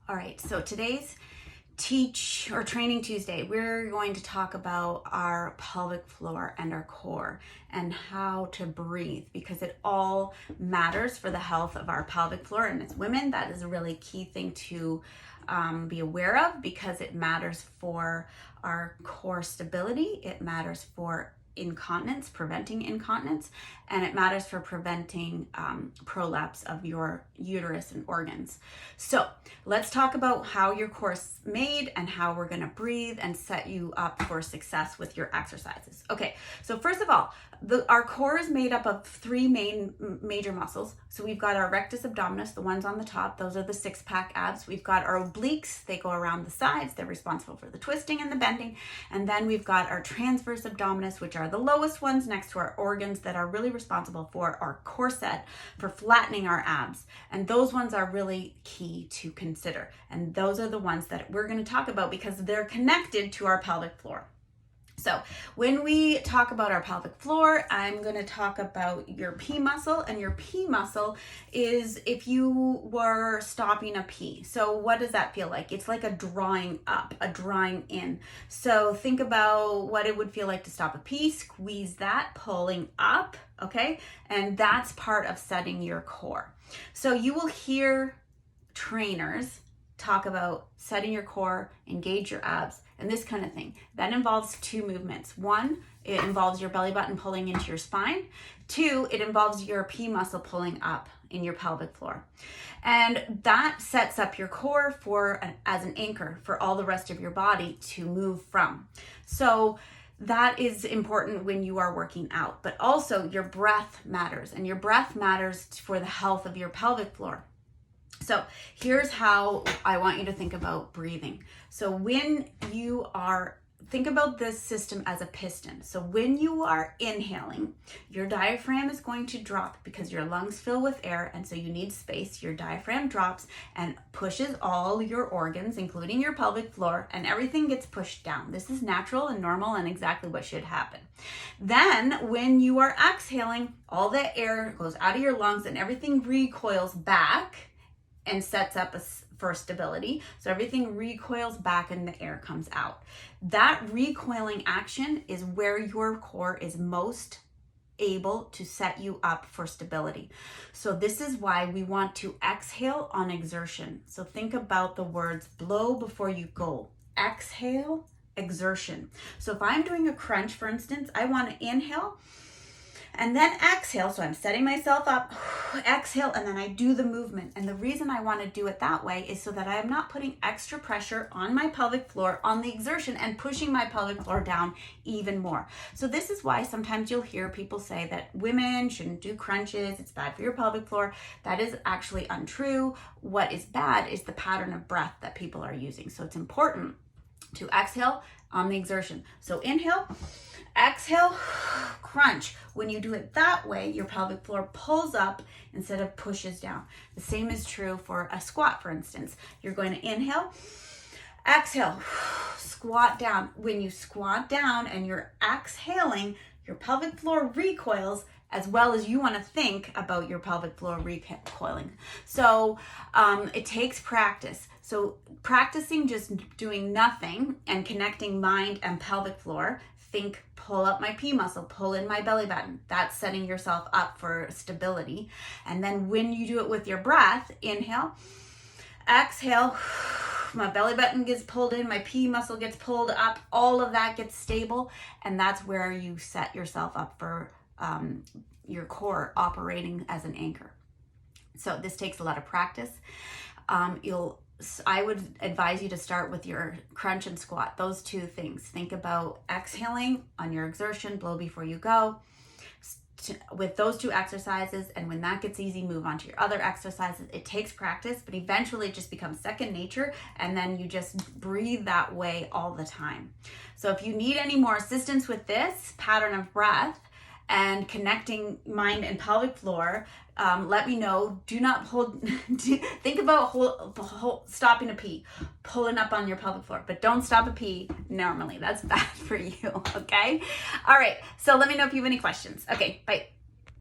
All right, so today's Teach or Training Tuesday, we're going to talk about our pelvic floor and our core and how to breathe, because it all matters for the health of our pelvic floor. And as women, that is a really key thing to be aware of, because it matters for our core stability, it matters for incontinence, preventing incontinence, and it matters for preventing prolapse of your uterus and organs. So let's talk about how your core is made and how we're going to breathe and set you up for success with your exercises. Okay, so first of all, our core is made up of three major muscles. So we've got our rectus abdominis, the ones on the top, those are the six-pack abs. We've got our obliques, they go around the sides, they're responsible for the twisting and the bending. And then we've got our transverse abdominis, which are the lowest ones next to our organs that are really responsible for our corset, for flattening our abs. And those ones are really key to consider. And those are the ones that we're going to talk about because they're connected to our pelvic floor. So when we talk about our pelvic floor, I'm going to talk about your P muscle, and your P muscle is if you were stopping a P. So what does that feel like? It's like a drawing up, a drawing in. So think about what it would feel like to stop a P, squeeze that, pulling up, okay? And that's part of setting your core. So you will hear trainers talk about setting your core, engage your abs, and this kind of thing. That involves two movements. One, it involves your belly button pulling into your spine. Two, it involves your P muscle pulling up in your pelvic floor. And that sets up your core as an anchor for all the rest of your body to move from. So that is important when you are working out, but also your breath matters, and your breath matters for the health of your pelvic floor. So here's how I want you to think about breathing. So when you think about this system as a piston. So when you are inhaling, your diaphragm is going to drop because your lungs fill with air, and so you need space. Your diaphragm drops and pushes all your organs, including your pelvic floor, and everything gets pushed down. This is natural and normal and exactly what should happen. Then when you are exhaling, all the air goes out of your lungs and everything recoils back and sets up for stability. So everything recoils back and the air comes out. That recoiling action is where your core is most able to set you up for stability. So this is why we want to exhale on exertion. So think about the words blow before you go. Exhale, exertion. So if I'm doing a crunch, for instance, I want to inhale and then exhale, so I'm setting myself up, exhale, and then I do the movement. And the reason I want to do it that way is so that I am not putting extra pressure on my pelvic floor, on the exertion, and pushing my pelvic floor down even more. So this is why sometimes you'll hear people say that women shouldn't do crunches, it's bad for your pelvic floor. That is actually untrue. What is bad is the pattern of breath that people are using. So it's important to exhale on the exertion. So inhale, exhale, crunch. When you do it that way, your pelvic floor pulls up instead of pushes down. The same is true for a squat, for instance. You're going to inhale, exhale, squat down. When you squat down and you're exhaling, your pelvic floor recoils as well as you want to think about your pelvic floor recoiling. So it takes practice. So practicing just doing nothing and connecting mind and pelvic floor, think pull up my P muscle, pull in my belly button. That's setting yourself up for stability. And then when you do it with your breath, inhale, exhale, my belly button gets pulled in, my P muscle gets pulled up, all of that gets stable. And that's where you set yourself up for your core operating as an anchor. So this takes a lot of practice. I would advise you to start with your crunch and squat, those two things. Think about exhaling on your exertion, blow before you go. With those two exercises, and when that gets easy, move on to your other exercises. It takes practice, but eventually it just becomes second nature, and then you just breathe that way all the time. So if you need any more assistance with this pattern of breath and connecting mind and pelvic floor, let me know. Do not think about stopping a pee, pulling up on your pelvic floor, but don't stop a pee normally. That's bad for you, okay? All right, so let me know if you have any questions. Okay, bye.